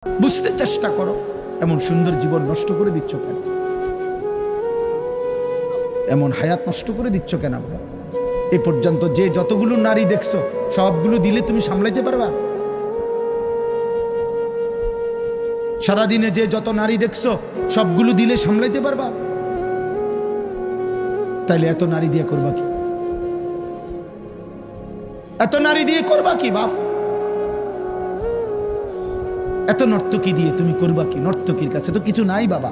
বুঝতে চেষ্টা করো, এমন সুন্দর জীবন নষ্ট করে দিচ্ছ কেন? এমন হায়াত নষ্ট করে দিচ্ছ কেন? আমরা এ পর্যন্ত যে যতগুলো নারী দেখছো সবগুলো দিলে তুমি সামলাইতে পারবা? সারাদিনে যে যত নারী দেখছো সবগুলো দিলে সামলাইতে পারবা? তাইলে এত নারী দিয়ে করবা কি? এত নারী দিয়ে করবা কি বাপ? এত নর্তকী দিয়ে তুমি করবা কি? নর্তকীর কাছে তো কিছু নাই বাবা।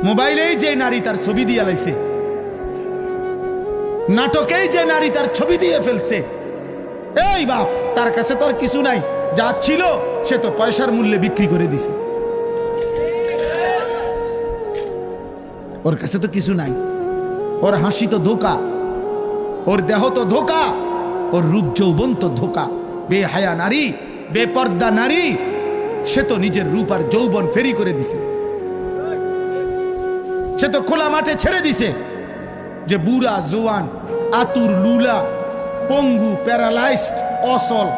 মোবাইলেই যে নারী তার ছবি দিয়ে লাইছে, নাটকেই যে নারী তার ছবি দিয়ে ফেলছে, এই বাপ তার কাছে তো আর কিছু নাই। যা ছিল সে তো পয়সার মূল্যে বিক্রি করে দিছে। ওর কাছে তো কিছু নাই। ওর হাসি তো ধোকা, ওর দেহ তো ধোকা, ওর রূপ যৌবন তো ধোকা। বেহায়া নারী, বেপর্দা নারী, সে তো নিজের রূপ আর যৌবন ফেরি করে দিছে। সে তো খোলা মাঠে ছেড়ে দিছে যে বুড়া জোয়ান, আতুর, লুলা, পঙ্গু, প্যারালাইজড, অসল,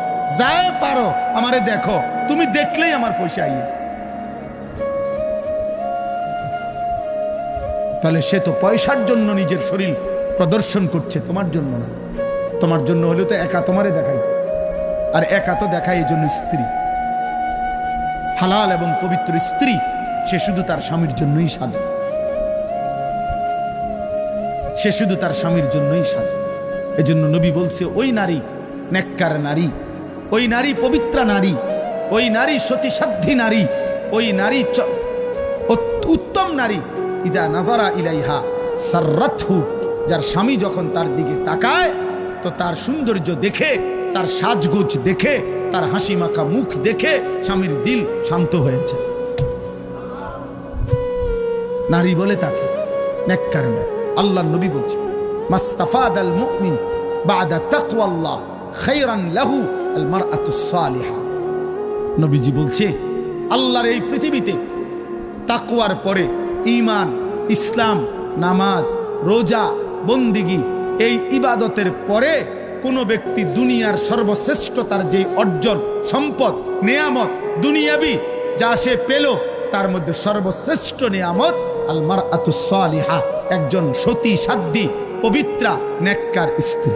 যায় পারো আমারে দেখো, তুমি দেখলেই আমার পয়সা আইয়ে। তাহলে সে তো পয়সার জন্য নিজের শরীর প্রদর্শন করছে, তোমার জন্য না। তোমার জন্য হলেও তো একা তোমারে দেখাই, আর একা তো দেখায় এই জন্য স্ত্রী, হালাল এবং পবিত্র স্ত্রী, সে শুধু তার স্বামীর জন্যই সাজে। সে শুধু তার স্বামীর জন্যই সাজে। এজন্য নবী বলছে, ওই নারী নেককার নারী, ওই নারী পবিত্র নারী, ওই নারী সতীসাধ্যী নারী, ওই নারী উত্তম নারী, ইজা নাজারা ইলাইহা সাররাতহু, যার স্বামী যখন তার দিকে তাকায় তো তার সৌন্দর্য দেখে, তার সাজগোজ দেখে, তার হাসি মাখা মুখ দেখে স্বামীর দিল শান্ত হয়েছে। নারী বলে তাকে নেককার নারী। আল্লাহর নবী বলছে, মাস্তাফাদাল মুমিন বাদা তাকওয়াল্লাহ খায়রান লাহু আল মারআতুস সালিহা। নবীজি বলছে, আল্লাহর এই পৃথিবীতে তাকওয়ার পরে ঈমান, ইসলাম, নামাজ, রোজা, বন্দিগি, এই ইবাদতের পরে কোন ব্যক্তি দুনিয়ার সর্বশ্রেষ্ঠতার যে অর্জন, সম্পদ, নেয়ামত, দুনিয়াবি যা সে পেল, তার মধ্যে সর্বশ্রেষ্ঠ নেয়ামত আল মারআতুস সালিহা, একজন সতী সাধ্যী পবিত্রা নেককার স্ত্রী।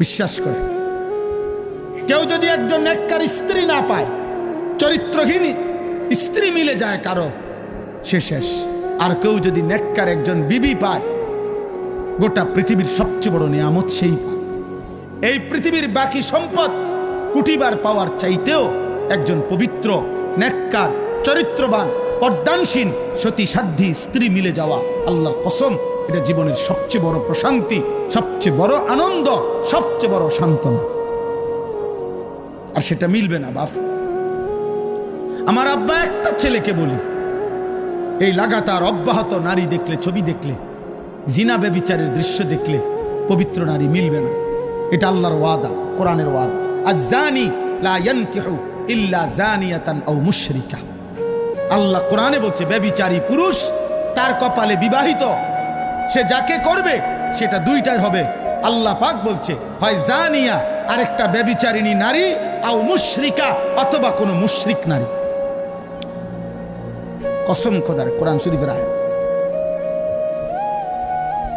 বিশ্বাস করে কেউ যদি একজন নেককার স্ত্রী না পায়, চরিত্রহীন স্ত্রী মিলে যায় কারো, সে শেষ। আর কেউ যদি নেককার একজন বিবি পায়, গোটা পৃথিবীর সবচেয়ে বড় নিয়ামত সেই পায়। এই পৃথিবীর বাকি সম্পদ কুটিবার পাওয়ার চাইতেও একজন পবিত্র, নেককার, চরিত্রবান, পর্দানসীন, সতী সাধ্যী স্ত্রী মিলে যাওয়া, আল্লাহর কসম, এটা জীবনের সবচেয়ে বড় প্রশান্তি, সবচেয়ে বড় আনন্দ, সবচেয়ে বড় সান্ত্বনা। আর সেটা মিলবে না বাপ। আমার আব্বা একটা ছেলেকে বলি, এই লাগাতার অব্যাহত নারী দেখলে, ছবি দেখলে, জিনা ব্যভিচারের দৃশ্য দেখলে পবিত্র নারী মিলবে না। এটা আল্লাহর ওয়াদা, কোরআনের ওয়াদা। আয-যানি লা ইয়ানকিহু ইল্লা যানিয়াতান আও মুশরিকা। আল্লাহ কোরআনে বলছে, ব্যভিচারী পুরুষ তার কপালে বিবাহিত, সে যাকে করবে সেটা দুইটাই হবে। আল্লাহ পাক বলছে, হয় জানিয়া, আরেকটা ব্যভিচারিণী নারী, আও মুশরিকা, অথবা কোনো মুশরিক নারী। কসম খোদার, কোরআন শরীফের আয়াত।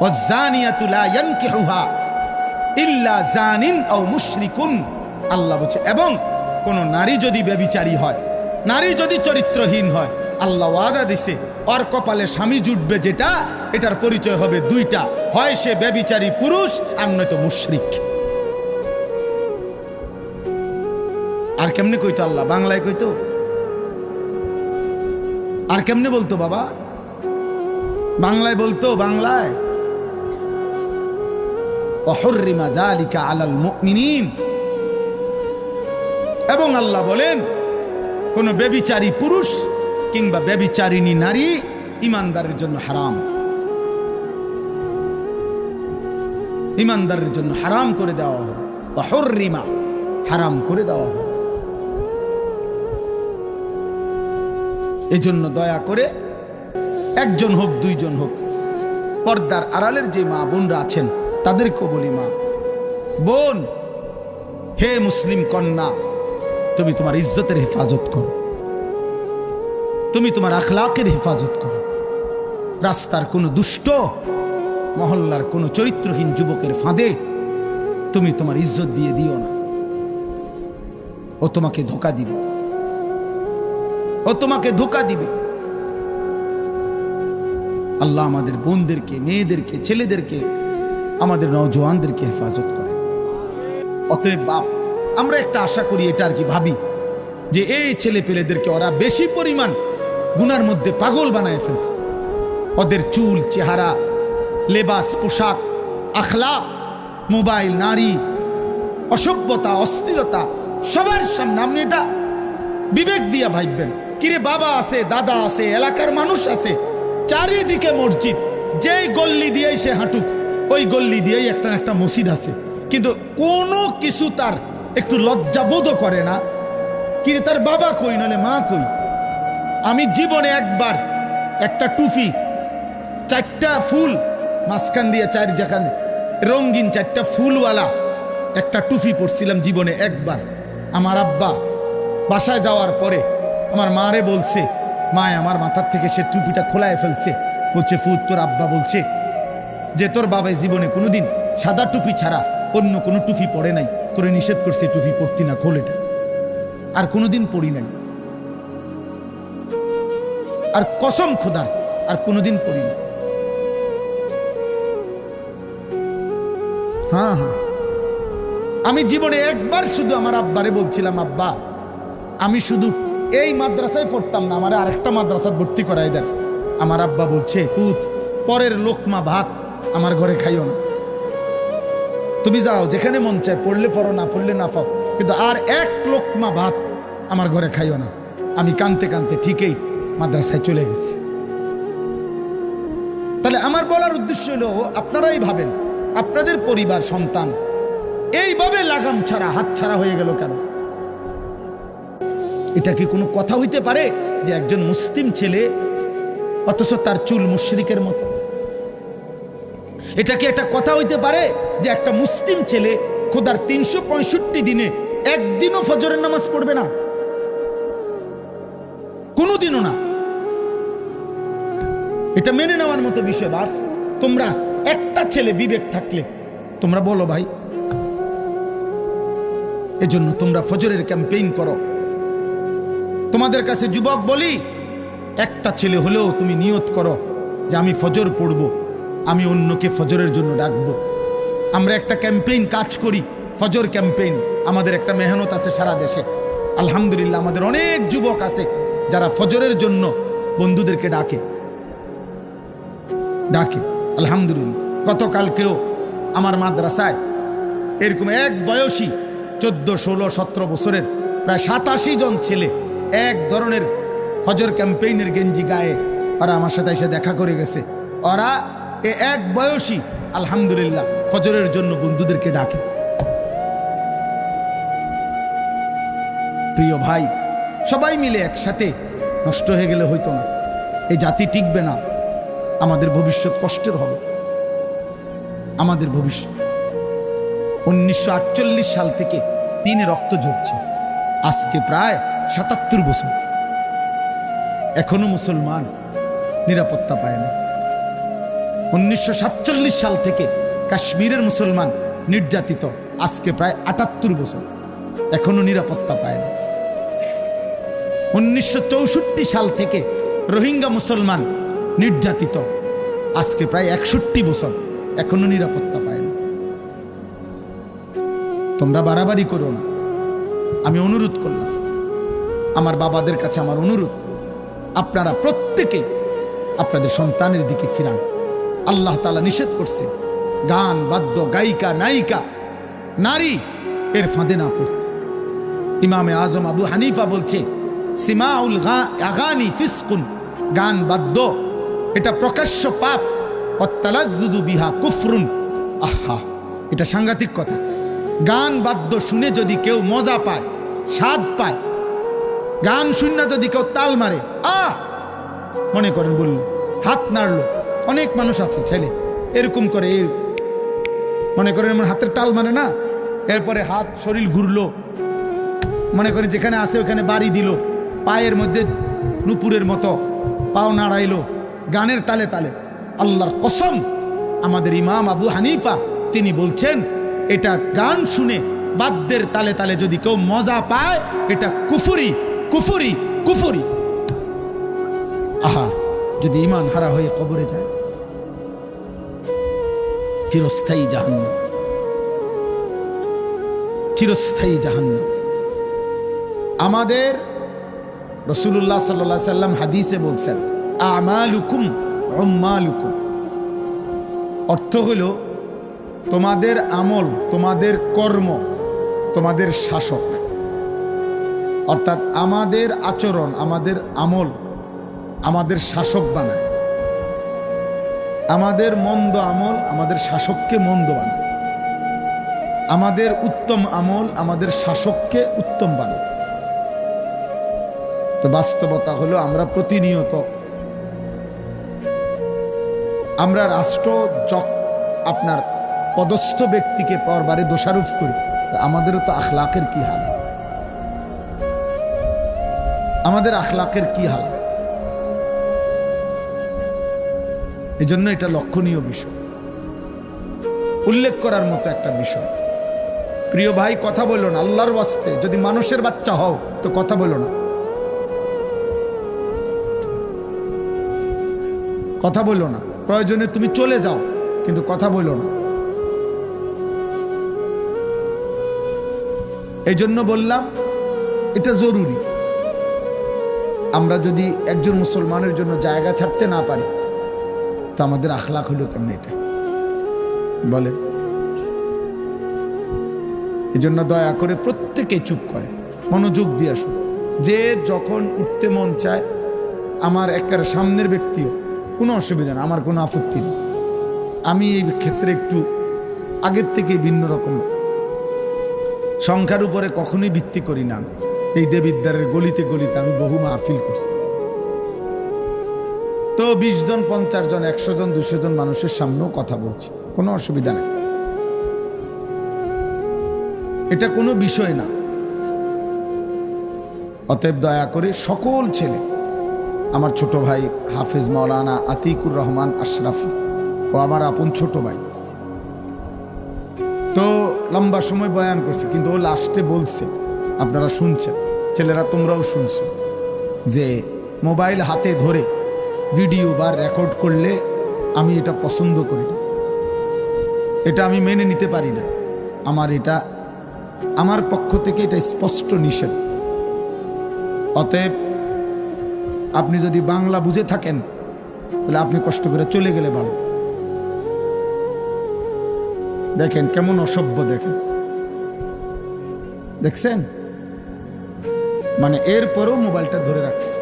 ওয়াজ-জানিয়াতু লা ইয়ানকিহুহা ইল্লা জানিন আও মুশরিকুন। আল্লাহ বলছে, এবং কোন নারী যদি ব্যভিচারী হয়, নারী যদি চরিত্রহীন হয়, আল্লাহ ওয়াদা দিছে ওর কপালে স্বামী জুটবে যেটা, এটার পরিচয় হবে দুইটা, হয় সে ব্যভিচারী পুরুষ আর নয়তো মুশরিক। আর কেমনে কইতো আল্লাহ? বাংলায় কইতো? আর কেমনে বলতো বাবা? বাংলায় বলতো, বাংলায় ওয়াহুররিমা যালিকা আলাল মুমিনিন। এবং আল্লাহ বলেন, কোন ব্যভিচারী পুরুষ কিংবা ব্যভিচারিণী নারী ঈমানদারের জন্য হারাম, ঈমানদারের জন্য হারাম করে দেওয়া হবে। ওয়াহুররিমা, হারাম করে দেওয়া হবে। এজন্য দয়া করে একজন হোক, দুইজন হোক, পর্দার আড়ালের যে মা বোনরা আছেন তাদেরকেও বলি, মা বোন, হে মুসলিম কন্যা, তুমি তোমার ইজ্জতের হেফাজত করো, তুমি তোমার আখলাকের হেফাজত করো। রাস্তার কোনো দুষ্ট, মহল্লার কোনো চরিত্রহীন যুবকের ফাঁদে তুমি তোমার ইজ্জত দিয়ে দিও না। ও তোমাকে ধোঁকা দিবে, ও তোমাকে ধোঁকা দিবে। আল্লাহ আমাদের বোনদেরকে, মেয়েদেরকে, ছেলেদেরকে, আমাদের নওজোয়ানদেরকে হেফাজত করে। অতএব বাপ, আমরা একটা আশা করি, এটা আর কি ভাবি, যে এই ছেলে পেলেদেরকে ওরা বেশি পরিমাণ গুনার মধ্যে পাগল বানায় ফেলছে। ওদের চুল, চেহারা, লেবাস, পোশাক, আখলাক, মোবাইল, নারী, অসভ্যতা, অস্থিরতা সবার সামনে। আপনি এটা বিবেক দিয়া ভাববেন। কিরে বাবা আছে, দাদা আছে, এলাকার মানুষ আছে, চারিদিকে মসজিদ, যেই গল্লি দিয়েই সে হাঁটুক ওই গল্লি দিয়েই একটা একটা মসজিদ আছে, কিন্তু কোনো কিছু তার একটু লজ্জাবোধও করে না। কিরে তার বাবা কই, নাহলে মা কই? আমি জীবনে একবার একটা টুপি, 4টা ফুল মাঝখান দিয়ে 4 জায়গা রঙিন 4টা ফুলওয়ালা একটা টুপি পরছিলাম জীবনে একবার। আমার আব্বা বাসায় যাওয়ার পরে আমার মারে বলছে, মায় আমার মাথার থেকে সে টুপিটা খোলায় ফেলছে। বলছে, ফুত তোর আব্বা বলছে যে তোর বাবাই জীবনে কোনোদিন সাদা টুপি ছাড়া অন্য কোনো টুপি পরে নাই, তোরে নিষেধ করছে টুপি পরতি না, খোল এটা। আর কোনোদিন পরি নাই, আর কসম খোদার আর কোনোদিন পরি না। হ্যাঁ হ্যাঁ, আমি জীবনে একবার শুধু আমার আব্বারে বলছিলাম, আব্বা আমি শুধু এই মাদ্রাসায় পড়তাম না, আমার আরেকটা মাদ্রাসা ভর্তি করাই দেন। আমার আব্বা বলছে, ফুত পরের লোকমা ভাত আমার ঘরে খাইও না, তুমি যাও যেখানে মন চায়, পড়লে পড়ো, না পড়লে না পাও, কিন্তু আর এক লোকমা ভাত আমার ঘরে খাইও না। আমি কানতে কানতে ঠিকই মাদ্রাসায় চলে গেছি। তাহলে আমার বলার উদ্দেশ্য হলো, আপনারাই ভাবেন আপনাদের পরিবার, সন্তান এইভাবে লাগাম ছাড়া, হাত ছাড়া হয়ে গেল কেন? এটা কি কোনো কথা হইতে পারে যে একজন মুসলিম ছেলে অথচ তার চুল মুশরিকের মতো? এটা কি একটা কথা হইতে পারে যে একটা মুসলিম ছেলে খোদার 365 দিনে একদিনও ফজরের নামাজ পড়বে না? কোনোদিনও না। এটা মেনে নেওয়ার মতো বিষয়। বাস তোমরা একটা ছেলে বিবেক থাকলে তোমরা বলো ভাই। এজন্য তোমরা ফজরের ক্যাম্পেইন করো। তোমাদের কাছে যুবক বলি, একটা ছেলে হলেও তুমি নিয়ত করো যে আমি ফজর পড়ব, আমি অন্যকে ফজরের জন্য ডাকবো। আমরা একটা ক্যাম্পেইন কাজ করি, ফজর ক্যাম্পেইন। আমাদের একটা মেহনত আছে সারা দেশে, আলহামদুলিল্লাহ। আমাদের অনেক যুবক আছে যারা ফজরের জন্য বন্ধুদেরকে ডাকে, আলহামদুলিল্লাহ। গতকালকেও আমার মাদ্রাসায় এরকম এক বয়সী 14, 16, 17 বছরের প্রায় 87 জন ছেলে এক ধরনের ফজর ক্যাম্পেইনের গেঞ্জি গায়ে ওরা আমার সাথে এসে দেখা করে গেছে। ওরা এক বয়সী আলহামদুলিল্লাহ ফজরের জন্য বন্ধুদেরকে ডাকে। প্রিয় ভাই, সবাই মিলে একসাথে নষ্ট হয়ে গেলে হইতো না, এই জাতি টিকবে না, আমাদের ভবিষ্যৎ কষ্টের হবে। আমাদের ভবিষ্যৎ 1948 সাল থেকে দিনে রক্ত ঝরছে, আজকে প্রায় 77 বছর, এখনো মুসলমান নিরাপত্তা পায় না। 1947 সাল থেকে কাশ্মীরের মুসলমান নির্যাতিত, আজকে প্রায় 78 বছর, এখনো নিরাপত্তা পায় না। 1964 সাল থেকে রোহিঙ্গা মুসলমান নির্যাতিত, আজকে প্রায় 61 বছর, এখনো নিরাপত্তা পায় না। তোমরা বাড়াবাড়ি করো না, আমি অনুরোধ করলাম। আমার বাবাদের কাছে আমার অনুরোধ, আপনারা প্রত্যেকে আপনাদের সন্তানের দিকে ফিরান। আল্লাহ তাআলা নিষেধ করছে গান, বাদ্য, গায়িকা, নায়িকা, নারী এর ফাঁদে না পড়তে। ইমামে আজম আবু হানিফা বলছে, সিমাউল আগানি ফিসকুন, গান বাদ্য এটা প্রকাশ্য পাপ, অত্তালাজ্জুদু বিহা কুফরুন। আহা, এটা সাংঘাতিক কথা। গান বাদ্য শুনে যদি কেউ মজা পায়, স্বাদ পায়, গান শুনে যদি কেউ তাল মারে, মনে করেন বলল, হাত নাড়লো, অনেক মানুষ আছে ছেলে এরকম করে, মনে করেন এমন হাতের তাল মানে না, এরপরে হাত শরীর ঘুরলো, মনে করি যেখানে আছে ওখানে বাড়ি দিল, পায়ের মধ্যে নুপুরের মতো পাও নাড়াইলো গানের তালে তালে। আল্লাহর কসম, আমাদের ইমাম আবু হানিফা তিনি বলছেন এটা গান শুনে বাদ্যের তালে তালে যদি কেউ মজা পায় এটা কুফরি কুফরি কুফরি। আহা, যদি ঈমান হারা হয়ে কবরে যায় চিরস্থায়ী জাহান্নাম, চিরস্থায়ী জাহান্নাম। আমাদের রাসূলুল্লাহ সাল্লাল্লাহু আলাইহি সাল্লাম হাদিসে বলছেন আমালুকুম উম্মালুকুম, অর্থ হলো তোমাদের আমল, তোমাদের কর্ম তোমাদের শাসক। অর্থাৎ আমাদের আচরণ, আমাদের আমল আমাদের শাসক বানায়। আমাদের মন্দ আমল আমাদের শাসককে মন্দ বানায়, আমাদের উত্তম আমল আমাদের শাসককে উত্তম বানায়। তো বাস্তবতা হলো আমরা প্রতিনিয়ত আমরা রাষ্ট্র আপনার পদস্থ ব্যক্তিকে পরবারে দোষারোপ করি, আমাদেরও তো আখলাকের কি হাল, আমাদের আখলাকের কি হাল। এই জন্য এটা লক্ষণীয় বিষয়, উল্লেখ করার মতো একটা বিষয়। প্রিয় ভাই, কথা বলো না আল্লাহর ওয়াস্তে, যদি মানুষের বাচ্চা হও তো কথা বলো না, কথা বলো না। প্রয়োজনে তুমি চলে যাও, কিন্তু কথা বলো না। এই জন্য বললাম এটা জরুরি। আমরা যদি একজন মুসলমানের জন্য জায়গা ছাড়তে না পারি তো আমাদের আখলাক হলো কেমন এটা বলে। এই জন্য দয়া করে প্রত্যেকে চুপ করে মনোযোগ দিয়ে আসুন। যে যখন উঠতে মন চায়, আমার একের সামনের ব্যক্তিও কোনো অসুবিধা না, আমার কোনো আপত্তি নেই। আমি এই ক্ষেত্রে একটু আগের থেকে ভিন্ন রকম, সংখ্যার উপরে কখনোই ভিত্তি করি না। এই দেবিদ্বারের গলিতে গলিতে আমি বহু মাহফিল করছি, তো 20 জন 50 জন 100 জন 200 জন মানুষের সামনেও কথা বলছি, কোনো অসুবিধা নেই, এটা কোনো বিষয় না। অতএব দয়া করে সকল ছেলে, আমার ছোট ভাই হাফেজ মাওলানা আতিকুর রহমান আশরাফি ও আমার আপন ছোট ভাই, তো লম্বা সময় বয়ান করছে, কিন্তু ও লাস্টে বলছে, আপনারা শুনছেন, ছেলেরা তোমরাও শুনছো, যে মোবাইল হাতে ধরে ভিডিও বা রেকর্ড করলে আমি এটা পছন্দ করি না, এটা আমি মেনে নিতে পারি না, আমার পক্ষ থেকে এটা স্পষ্ট নিষেধ। অতএব আপনি যদি বাংলা বুঝে থাকেন তাহলে আপনি কষ্ট করে চলে গেলে ভালো। দেখেন কেমন অসভ্য, দেখছেন, মানে এরপরেও মোবাইলটা ধরে রাখছে।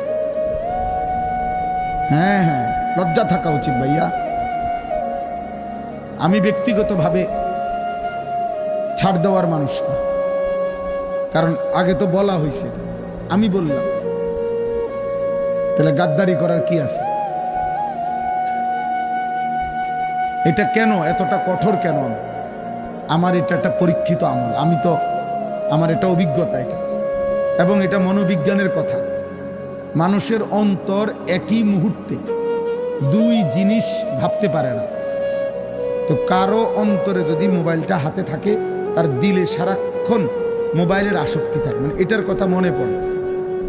হ্যাঁ হ্যাঁ, লজ্জা থাকা উচিত ভাইয়া। আমি ব্যক্তিগতভাবে ছাড় দেওয়ার মানুষ না, কারণ আগে তো বলা হয়েছে, আমি বললাম, তাহলে গাদ্দারি করার কি আছে? এটা কেন এতটা কঠোর কেন? আমার এটা একটা পরীক্ষিত আমল, আমার এটা অভিজ্ঞতা, এটা এবং এটা মনোবিজ্ঞানের কথা। মানুষের অন্তর একই মুহূর্তে দুই জিনিস ভাবতে পারে না। তো কারো অন্তরে যদি মোবাইলটা হাতে থাকে, তার দিলে সারাক্ষণ মোবাইলের আসক্তি থাকে, মানে এটার কথা মনে পড়ে,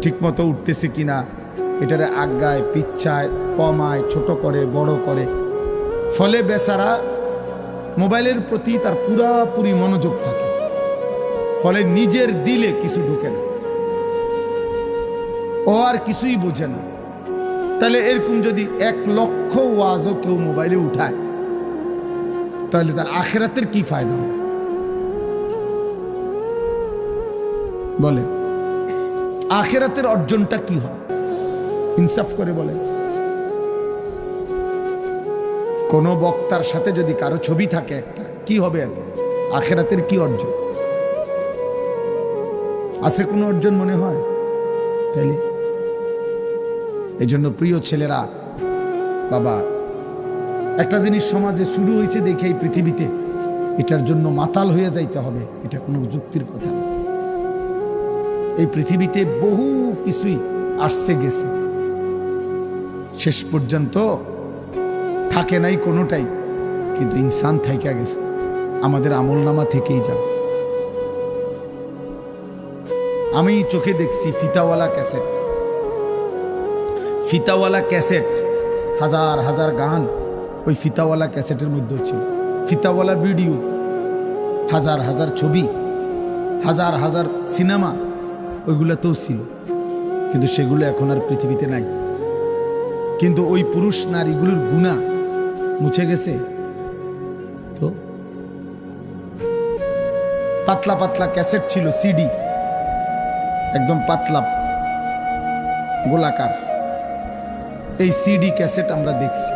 ঠিক মতো উঠতেছে কিনা, এটারে আগায় পিচ্ছায় কমায়, ছোট করে বড় করে, ফলে বেচারা মোবাইলের প্রতি তার পুরাপুরি মনোযোগ থাকে, ফলে নিজের দিলে কিছু ঢোকে না, ও আর কিছুই বোঝে না। তাহলে এরকম যদি 1 লক্ষ ওয়াজও কেউ মোবাইলে উঠায়, তাহলে তার আখিরাতের কি ফায়দা হবে বলে? আখিরাতের অর্জনটা কি হবে? ইনসাফ করে বলে। কোন বক্তার সাথে যদি কারো ছবি থাকে একটা, কি হবে এতে? আখিরাতের কি অর্জন আছে? কোনো অর্জন মনে হয়? তাইলে এই জন্য প্রিয় ছেলেরা, বাবা, একটা জিনিস সমাজে শুরু হয়েছে দেখে এই পৃথিবীতে এটার জন্য মাতাল হয়ে যাইতে হবে, এটা কোনো যুক্তির কথা না। এই পৃথিবীতে বহু কিছুই আসছে গেছে, শেষ পর্যন্ত থাকে নাই কোনোটাই, কিন্তু ইনসান থাইকা গেছে, আমাদের আমলনামা থেকেই যাবে। আমি চোখে দেখছি ফিতাওয়ালা ক্যাসেট, ফিতাওয়ালা ক্যাসেট, হাজার হাজার গান ওই ফিতাওয়ালা ক্যাসেটের মধ্যে ছিল, ফিতাওয়ালা ভিডিও, হাজার হাজার ছবি, হাজার হাজার সিনেমা ওইগুলোতেও ছিল, কিন্তু সেগুলো এখন আর পৃথিবীতে নাই। কিন্তু ওই পুরুষ নারীগুলোর গুনাহ মুছে গেছে। তো পাতলা পাতলা ক্যাসেট ছিল, সিডি, একদম পাতলা গোলাকার, এই সিডি ক্যাসেট আমরা দেখছি,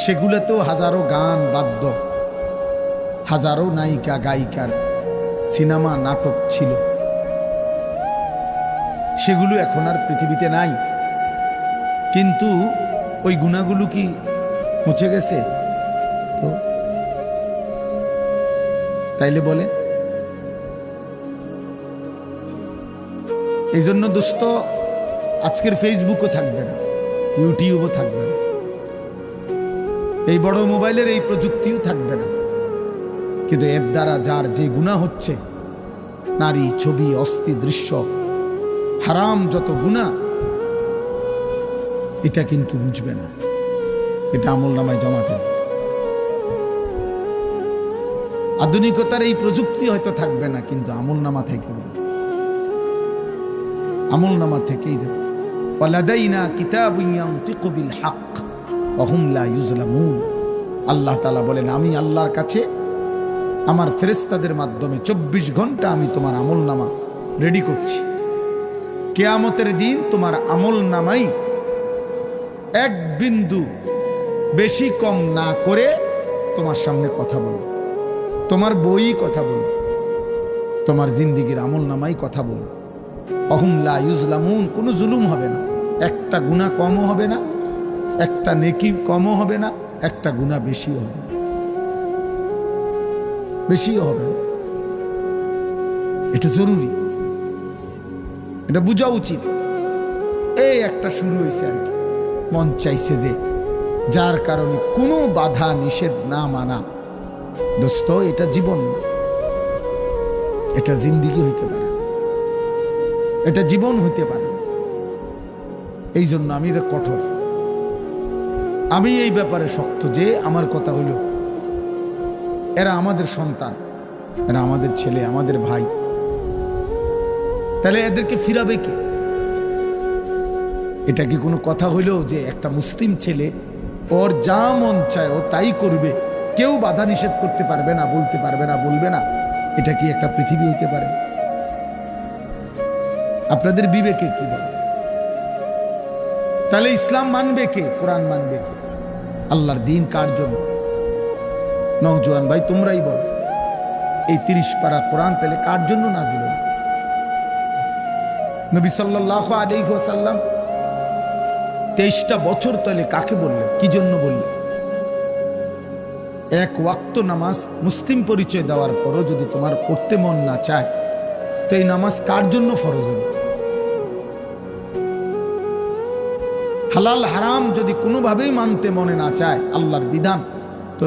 সেগুলোতেও হাজারো গান বাদ্য, হাজারো নায়িকা গায়িকার সিনেমা নাটক ছিল, সেগুলো এখন আর পৃথিবীতে নাই। কিন্তু ওই গুনাহগুলো কি মুছে গেছে? তো তাইলে বলে, এই জন্য দোস্ত আজকের ফেসবুকও থাকবে না, ইউটিউবও থাকবে না, এই বড় মোবাইলের এই প্রযুক্তিও থাকবে না, কিন্তু এর দ্বারা যার যে গুনাহ হচ্ছে, নারী, ছবি, অস্থি দৃশ্য, হারাম যত গুনাহ, এটা কিন্তু বুঝবে না, এটা আমলনামায় জমাতে। আধুনিকতার এই প্রযুক্তি হয়তো থাকবে না, কিন্তু আমলনামা থেকে যাবে, আমলনামা থেকেই যাবে। ওয়ালাদাইনা কিতাবুন ইয়ানতিকু বিল হক ওয়া হুম লা ইউজলামুন। আল্লাহ তাআলা বলেন, আমি আল্লাহর কাছে আমার ফেরেশতাদের মাধ্যমে 24 ঘন্টা আমি তোমার আমলনামা রেডি করছি। কিয়ামতের দিন তোমার আমলনামাই এক বিন্দু বেশি কম না করে তোমার সামনে কথা বলবে, তোমার বই কথা বলবে, তোমার জিন্দেগির আমলনামাই কথা বলবে। অহুম লা ইউজলামুন, কোনো জুলুম হবে না, একটা গুনাহ কমও হবে না, একটা নেকি কমও হবে না, একটা গুনাহ বেশিও হবে না, বেশিও হবে না। এটা জরুরি, এটা বোঝা উচিত। এই একটা শুরু হয়েছে আর কি, মন চাইছে যে যার কারণে কোনো বাধা নিষেধ না মানা। দোস্ত, এটা জীবন না, এটা জিন্দেগি হইতে পারে, এটা জীবন হইতে পারে। এই জন্য আমি এটা কঠোর, আমি এই ব্যাপারে শক্ত যে আমার কথা হইল, এরা আমাদের সন্তান, এরা আমাদের ছেলে, আমাদের ভাই, তাহলে এদেরকে ফিরাবে কে? এটা কি কোনো কথা হইল যে একটা মুসলিম ছেলে ওর যা মন চায় ও তাই করবে, কেউ বাধা নিষেধ করতে পারবে না, বলতে পারবে না, বলবে না? এটা কি একটা পৃথিবী হইতে পারে? আপনাদের বিবেকে কি বলে? তাহলে ইসলাম মানবে কে? কোরআন মানবে কে? আল্লাহর দ্বীন কার জন্য? নওজোয়ান ভাই তোমরাই বলো, এই 30 পারা কোরআন তাহলে কার জন্য নাযিল হলো? নবী সাল্লাল্লাহু আলাইহি ওয়াসাল্লাম 23টা বছর তাহলে কাকে বললেন, কি জন্য বললেন? এক ওয়াক্ত নামাজ মুসলিম পরিচয় দেওয়ার পরও যদি তোমার পড়তে মন না চায়, তো এই নামাজ কার জন্য ফরজ হলো? হালাল হারাম যদি কোনোভাবেই মানতে মনে না চায় আল্লাহর বিধান, তো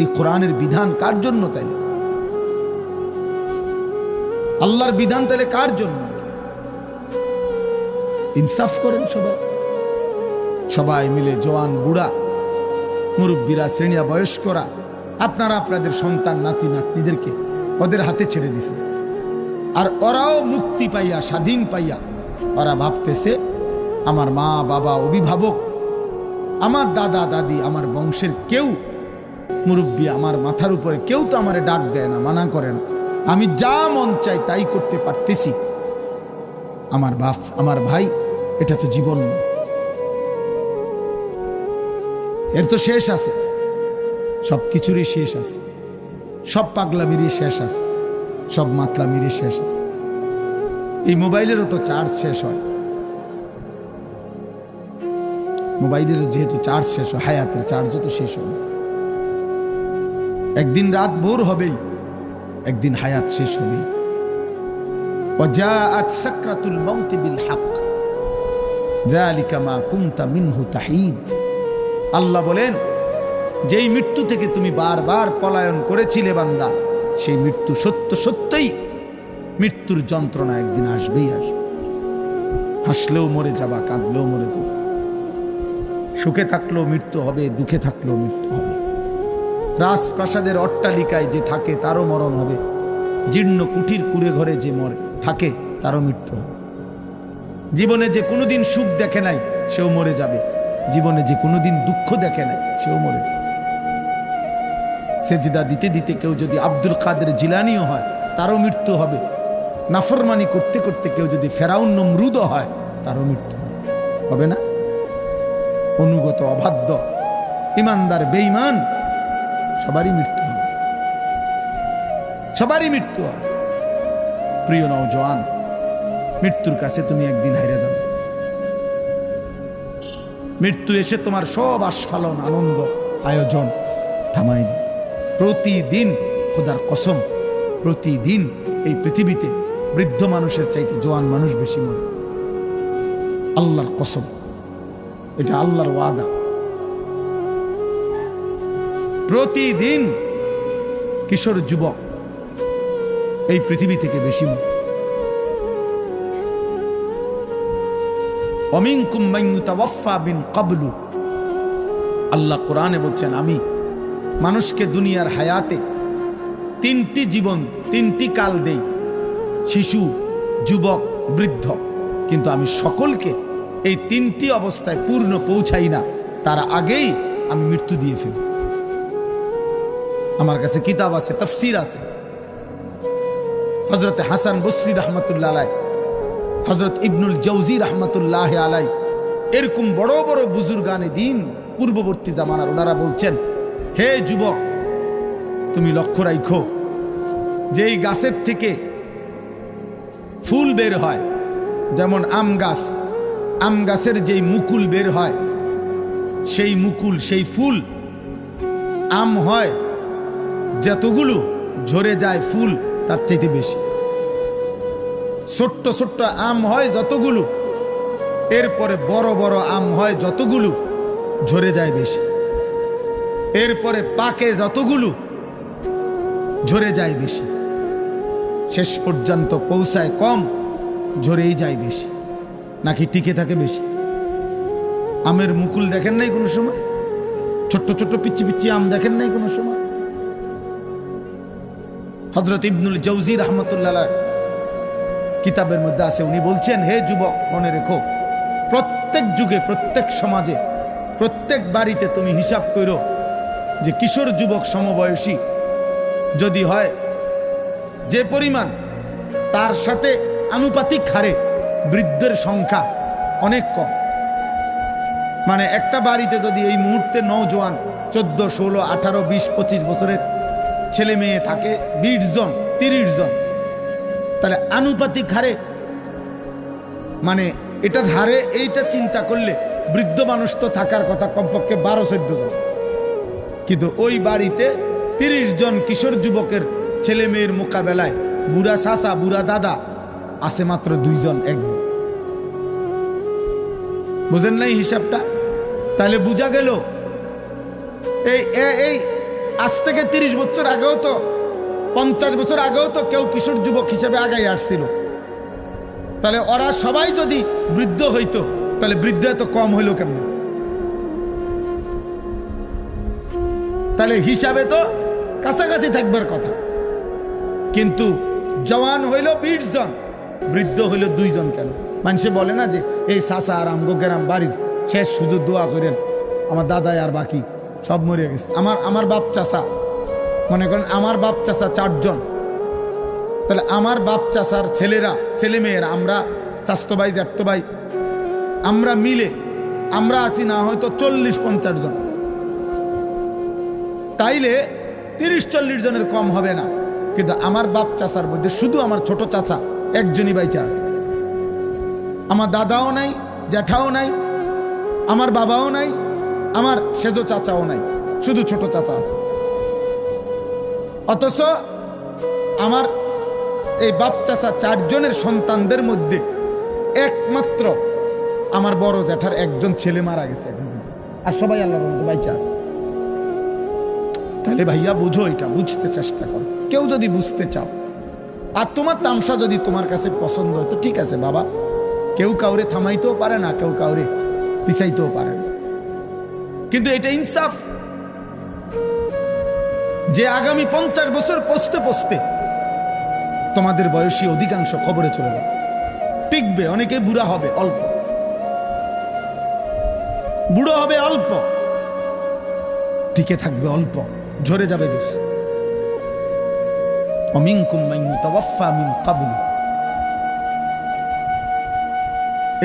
এই কোরআনের বিধান কার জন্য? তাই আল্লাহর বিধান তাহলে কার জন্য? ইনসাফ করেন সবাই, সবাই মিলে, জওয়ান বুড়া, মুরব্বীরা, শ্রেণীয়া বয়স্করা, আপনারা আপনাদের সন্তান নাতি নাতনিদেরকে ওদের হাতে ছেড়ে দিয়েছেন, আর ওরাও মুক্তি পাইয়া, স্বাধীন পাইয়া ওরা ভাবতেছে আমার মা বাবা, অভিভাবক, আমার দাদা দাদি, আমার বংশের কেউ মুরব্বী, আমার মাথার উপরে কেউ তো আমারে ডাক দেয় না, মানা করে না, আমি যা মন চাই তাই করতে পারতেছি। আমার বাপ, আমার ভাই, এটা তো জীবন না, এর তো শেষ আছে, সব কিছুরই শেষ আছে, সব পাগলামিরই শেষ আছে, সব মাতলামিরই শেষ আছে। এই মোবাইলেরও তো চার্জ শেষ হয়, মোবাইলের যেহেতু চার্জ শেষ হয়, হায়াতের চার্জও তো শেষ হয়। একদিন রাত ভোর হবেই, একদিন হায়াত শেষ হবেই। ওয়াজাআত সাকরাতুল মাউত বিল হক যালিকা মা কুনতা মিনহু তাহিদ। আল্লাহ বলেন, যেই মৃত্যু থেকে তুমি বারবার পলায়ন করেছিলে বান্দা, সেই মৃত্যু সত্য সত্যই, মৃত্যুর যন্ত্রণা একদিন আসবেই আসবে। হাসলেও মরে যাবা, কাঁদলেও মরে যাবা, সুখে থাকলেও মৃত্যু হবে, দুঃখে থাকলেও মৃত্যু হবে। রাজপ্রাসাদের অট্টালিকায় যে থাকে তারও মরণ হবে, জীর্ণ কুঠির কুড়ে ঘরে যে মরে থাকে তারও মৃত্যু হবে। জীবনে যে কোনোদিন সুখ দেখে নাই সেও মরে যাবে, জীবনে যে কোনোদিন দুঃখ দেখে নাই সেও মরে যাবে। সেজদা দিতে দিতে কেউ যদি আব্দুল কাদের জিলানিও হয় তারও মৃত্যু হবে। নাফরমানি করতে করতে কেউ যদি ফেরাউন নমরুদও হয় তারও মৃত্যু হবে না? অনুগত অবাধ্য ইমানদার বেঈমান সবারই মৃত্যু হবে, সবারই মৃত্যু হবে। প্রিয় নওজোয়ান, মৃত্যুর কাছে তুমি একদিন হারিয়ে যাবে। মৃত্যু এসে তোমার সব আস্ফালন আনন্দ আয়োজন থামাই দিবে। প্রতিদিন, খোদার কসম, প্রতিদিন এই পৃথিবীতে বৃদ্ধ মানুষের চাইতে জোয়ান মানুষ বেশি মরে। আল্লাহর কসম, এটা আল্লাহর ওয়াদা। প্রতিদিন কিশোর যুবক এই পৃথিবী থেকে বেশি মরে। অমিনকুম মান ইউতাওয়াফা মিন ক্বাবলু, আল্লাহ কোরআনে বলছেন, আমি মানুষকে দুনিয়ার হায়াতে তিনটি জীবন, তিনটি কাল দেই, শিশু, যুবক, বৃদ্ধ, কিন্তু আমি সকলকে এই তিনটি অবস্থায় পূর্ণ পৌঁছাই না, তার আগেই আমি মৃত্যু দিয়ে ফেলি। আমার কাছে কিতাব আছে, তাফসীর আছে। হযরত হাসান বসরি রাহমাতুল্লাহ আলাইহি, হযরত ইবনুল জাওজি রাহমাতুল্লাহ আলাইহি, এরকম বড় বড় বুজুর্গানে দ্বীন পূর্ববর্তী জামানার, ওনারা বলছেন, হে যুবক, তুমি লক্ষ্য রাখো, যেই গাছের থেকে ফুল বের হয়, যেমন আম গাছ, আম গাছের যেই মুকুল বের হয়, সেই মুকুল, সেই ফুল, আম হয় যতগুলো, ঝরে যায় ফুল তার চাইতে বেশি। ছোট্ট ছোট্ট আম হয় যতগুলো, এরপরে বড় বড় আম হয় যতগুলো, ঝরে যায় বেশি। এরপরে পাকে যতগুলো, ঝরে যায় বেশি। শেষ পর্যন্ত পৌঁছায় কম, ঝরেই যায় বেশি। নাকি টিকে থাকে বেশি? আমের মুকুল দেখেন নাই কোনো সময়? ছোট্ট ছোট্ট পিচ্ছি পিচ্ছি আম দেখেন নাই কোনো সময়? হযরত ইবনুল জাওজি রাহমাতুল্লাহ কিতাবের মধ্যে আছে, উনি বলছেন, হে যুবক, মনে রেখো, প্রত্যেক যুগে, প্রত্যেক সমাজে, প্রত্যেক বাড়িতে তুমি হিসাব করো যে কিশোর যুবক সমবয়সী যদি হয়, যে পরিমাণ, তার সাথে আনুপাতিক হারে বৃদ্ধের সংখ্যা অনেক কম। মানে একটা বাড়িতে যদি এই মুহূর্তে নওজোয়ান 14, 16, 18, 20, 25 বছরের ছেলে মেয়ে থাকে 20 জন, 30 জন, তাহলে আনুপাতিক হারে, মানে এটা ধারে, এইটা চিন্তা করলে বৃদ্ধ মানুষ তো থাকার কথা কমপক্ষে 12-14 জন, কিন্তু ওই বাড়িতে 30 জন কিশোর যুবকের ছেলে মেয়ের মোকাবেলায় বুড়া চাচা, বুড়া দাদা আছে মাত্র 2 জন, 1 জন। বুঝেন নাই হিসাবটা? তাহলে বুঝা গেল এই আজ থেকে 30 বছর আগেও তো, 50 বছর আগেও তো কেউ কিশোর যুবক হিসেবে আগাই আসছিল। তাহলে ওরা সবাই যদি বৃদ্ধ হইতো, তাহলে বৃদ্ধ এত কম হইল কেমন? তাহলে হিসাবে তো কাছাকাছি থাকবার কথা, কিন্তু জওয়ান হইল 20 জন, বৃদ্ধ হইল 2 জন। কেন? মানুষে বলে না যে এই চাচা আর আমগো গ্রাম বাড়ির শেষ শুধু দোয়া করেন, আমার দাদাই আর বাকি সব মরে গেছে। আমার বাপ চাচা, মনে করেন আমার বাপ চাচা 4 জন, তাহলে আমার বাপ চাচার ছেলেরা, ছেলে মেয়েরা, আমরা চাচতো ভাই, জ্যাঠতো ভাই, আমরা মিলে আমরা আছি না হয়তো 40-50 জন। তাইলে 30-40 জনের কম হবে না, কিন্তু আমার বাপ চাচার মধ্যে শুধু আমার ছোট চাচা একজনই বাইচা আছে। আমার দাদাও নাই, জ্যাঠাও নাই, আমার বাবাও নাই, আমার সেজো চাচাও নাই, শুধু ছোট চাচা আছে। অথচ আমার এই বাপ চাচা 4 জনের সন্তানদের মধ্যে একমাত্র আমার বড় জ্যাঠার একজন ছেলে মারা গেছে এখন পর্যন্ত, আর সবাই আল্লাহর রহমতে বাইচা আছে। তাহলে ভাইয়া বুঝো, এটা বুঝতে চেষ্টা করো। কেউ যদি বুঝতে চাও আর তোমার তামসা যদি তোমার কাছে পছন্দ হয় তো ঠিক আছে বাবা, কেউ কাউরে থামাইতেও পারে না, কেউ কাউরে পিছাইতেও পারে না, কিন্তু এটা ইনসাফ যে আগামী 50 বছর পৌঁছতে পৌঁছতে তোমাদের বয়সী অধিকাংশ খবরে চলে যাবে, টিকবে, অনেকে বুড়া হবে অল্প, বুড়ো হবে অল্প, টিকে থাকবে অল্প, ঝরে যাবে বেশি। অমিনকুম মান ইউতাওয়াফা মিন ক্বাবল।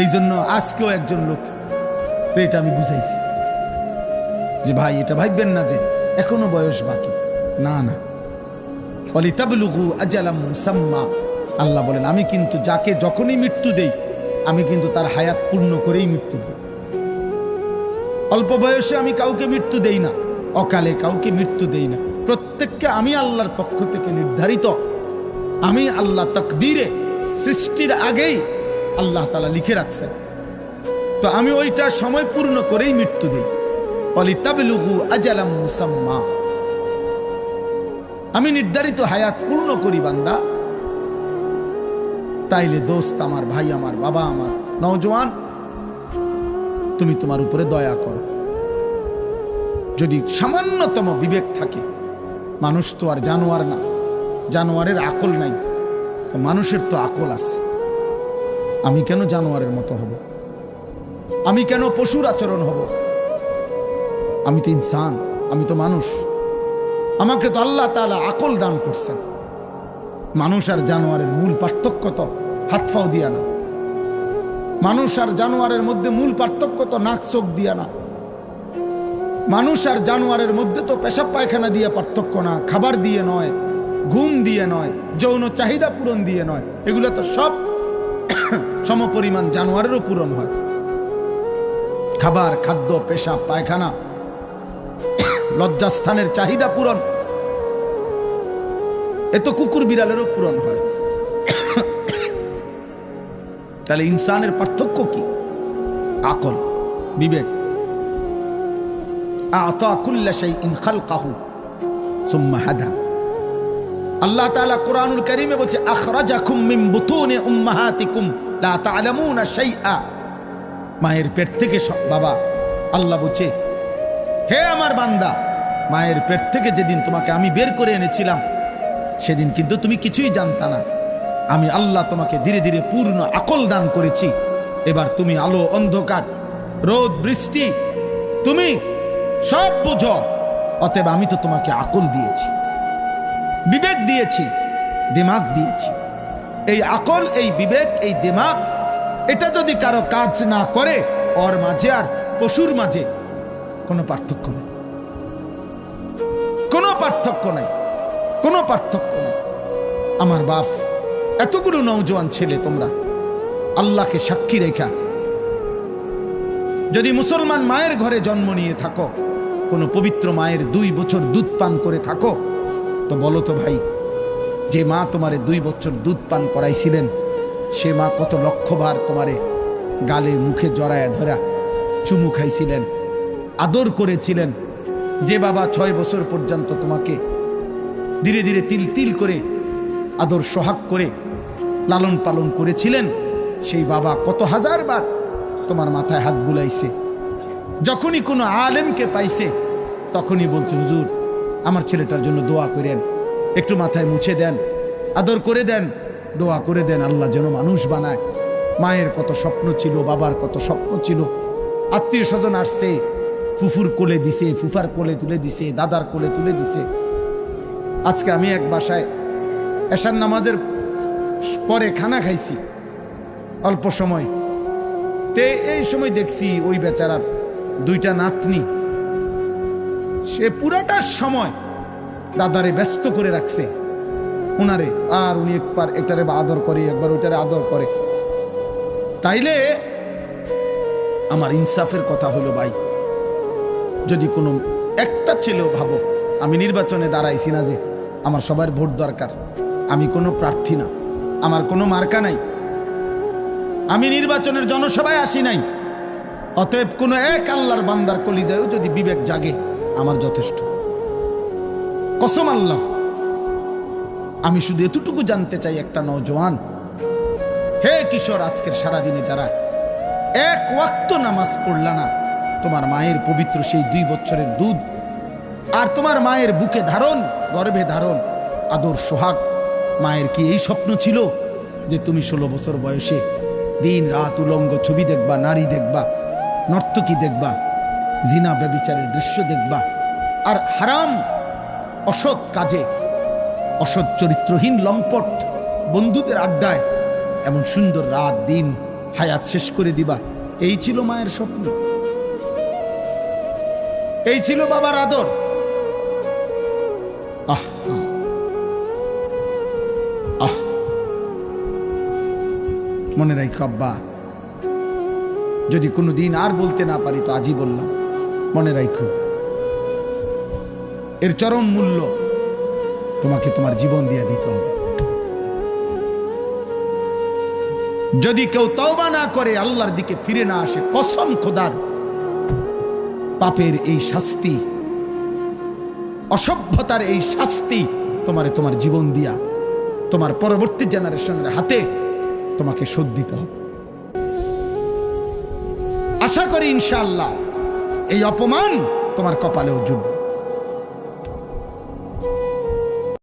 এই জন্য আজকেও একজন লোক এটা আমি বুঝাইছি যে ভাই এটা ভাববেন না যে এখনো বয়স বাকি, না না, ওয়ালিতাবলুগু আজালাম মুসাম্মা। আল্লাহ বলেন আমি কিন্তু যাকে যখনই মৃত্যু দেই আমি কিন্তু তার হায়াত পূর্ণ করেই মৃত্যু দেই। অল্প বয়সে আমি কাউকে মৃত্যু দেই না, অকালে কাউকে মৃত্যু দেই না, প্রত্যেককে আমি আল্লাহর পক্ষ থেকে নির্ধারিত, আমি আল্লাহ তাকদীরে সৃষ্টির আগেই আল্লাহ তাআলা লিখে রাখছেন, তো আমি ওইটা সময় পূর্ণ করেই মৃত্যু দেই। ওয়ালিতাবলুগু আজালাম মুসাম্মা, আমি নির্ধারিত হায়াত পূর্ণ করি বান্দা। তাইলে দোস্ত আমার, ভাই আমার, বাবা আমার, নওজোয়ান, তুমি তোমার উপরে দয়া করো। যদি সামান্যতম বিবেক থাকে, মানুষ তো আর জানোয়ার না, জানোয়ারের আকল নাই, তো মানুষের তো আকল আছে। আমি কেন জানোয়ারের মতো হব? আমি কেন পশুর আচরণ হব? আমি তো ইনসান, আমি তো মানুষ, আমাকে তো আল্লাহ তাআলা আকল দান করছেন। মানুষ আর জানোয়ারের মূল পার্থক্য তো হাত পাও দিয়া না, মানুষ আর জানোয়ারের মধ্যে মূল পার্থক্য তো নাক চোখ দিয়া না, মানুষ আর জানোয়ারের মধ্যে তো পেশাব পায়খানা দিয়ে পার্থক্য না, খাবার দিয়ে নয়, ঘুম দিয়ে নয়, যৌন চাহিদা পূরণ দিয়ে নয়, এগুলো তো সব সমপরিমাণ জানোয়ারেরও পূরণ হয়। খাবার, খাদ্য, পেশাব পায়খানা, লজ্জাস্থানের চাহিদা পূরণ, এ তো কুকুর বিড়ালেরও পূরণ হয়। তাহলে ইনসানের পার্থক্য কি? আকল, বিবেক। আ'তা কুল্লা শাইইন খালকাহু সুম্মা হাদা। আল্লাহ তাআলা কোরআনুল কারীমে বলছে আখরাজাকুম মিন বুতুনি উম্মাহাতিকুম লা তা'লামুনা শাইআ। মায়ের পেট থেকে বাবা আল্লাহ বলছে, হে আমার বান্দা, মায়ের পেট থেকে যেদিন তোমাকে আমি বের করে এনেছিলাম সেদিন কিন্তু তুমি কিছুই জানতা না। আমি আল্লাহ তোমাকে ধীরে ধীরে পূর্ণ আকল দান করেছি। এবার তুমি আলো অন্ধকার, রোদ বৃষ্টি, তুমি সব বুঝো। অতএব আমি তো তোমাকে আকল দিয়েছি, বিবেক দিয়েছি, দিমাগ দিয়েছি। এই আকল, এই বিবেক, এই দিমাগ, এটা যদি কারো কাজ না করে, ওর মাঝে আর পশুর মাঝে কোনো পার্থক্য নেই, কোনো পার্থক্য নাই, কোনো পার্থক্য নেই। আমার বাপ, এতগুলো নওজোয়ান ছেলে তোমরা আল্লাহকে সাক্ষী রেখা যদি মুসলমান মায়ের ঘরে জন্ম নিয়ে থাকো, কোনো পবিত্র মায়ের 2 বছর দুধ পান করে থাকো, তো বলো তো ভাই, যে মা তোমারে 2 বছর দুধ পান করাইছিলেন, সে মা কত লক্ষবার তোমারে গালে মুখে জড়ায়া ধরা চুমু খাইছিলেন, আদর করেছিলেন। যে বাবা 6 বছর পর্যন্ত তোমাকে ধীরে ধীরে তিল তিল করে আদর সোহাগ করে লালন পালন করেছিলেন, সেই বাবা কত হাজারবার তোমার মাথায় হাত বুলাইছে। যখনই কোনো আলেমকে পাইছে তখনই বলছে, হুজুর আমার ছেলেটার জন্য দোয়া করেন, একটু মাথায় মুছে দেন, আদর করে দেন, দোয়া করে দেন, আল্লাহ যেন মানুষ বানায়। মায়ের কত স্বপ্ন ছিল, বাবার কত স্বপ্ন ছিল। আত্মীয় স্বজন আসছে, ফুফুর কোলে দিছে, ফুফার কোলে তুলে দিছে, দাদার কোলে তুলে দিছে। আজকে আমি এক বাসায় এশার নামাজের পরে খানা খাইছি অল্প সময়, তে এই সময় দেখছি ওই বেচারার 2টা নাতনি, সে পুরাটা সময় দাদারে ব্যস্ত করে রাখছে উনারে, আর উনি একবার এটারে আদর করে, একবার ওইটারে আদর করে। তাইলে আমার ইনসাফের কথা হলো ভাই, যদি কোনো একটা ছেলেও ভাবো, আমি নির্বাচনে দাঁড়াইছি না যে আমার সবার ভোট দরকার। আমি কোনো প্রার্থী না, আমার কোনো মার্কা নাই, আমি নির্বাচনের জনসভায় আসি নাই। অতএব কোনো এক আল্লাহর বান্দার কলিজায়ও যদি বিবেক জাগে আমার যথেষ্ট। কসম আল্লাহ, আমি শুধু এতটুকু জানতে চাই, একটা নওজোয়ান, হে কিশোর, আজকের সারাদিনে যারা এক ওয়াক্ত নামাজ পড়লা না, তোমার মায়ের পবিত্র সেই 2 বছরের দুধ আর তোমার মায়ের বুকে ধারণ, গর্ভে ধারণ আদর সোহাগ, মায়ের কি এই স্বপ্ন ছিল যে তুমি 16 বছর বয়সে দিন রাত উলঙ্গ ছবি দেখবা, নারী দেখবা, নর্তকী দেখবা, জিনা ব্যভিচারের দৃশ্য দেখবা, আর হারাম অসৎ কাজে, অসৎ চরিত্রহীন লম্পট বন্ধুদের আড্ডায় এমন সুন্দর রাত দিন হায়াত শেষ করে দিবা? এই ছিল মায়ের স্বপ্ন, এই ছিল বাবার আদর। আহ আহ মনে রাখো আব্বা, যদি কোনোদিন আর বলতে না পারি তো আজই বললাম, মনে রাখো এর চরম মূল্য তোমাকে তোমার জীবন দিয়ে দিতে হবে। যদি কেউ তওবা না করে, আল্লাহর দিকে ফিরে না আসে, কসম খোদার, পাপের এই শাস্তি, অসভ্যতার এই শাস্তি তোমারে তোমার জীবন দিয়া তোমার পরবর্তী জেনারেশনের হাতে তোমাকে শোধ দিতে হবে। আশা করি ইনশাআল্লাহ এই অপমান তোমার কপালেও জুটবে।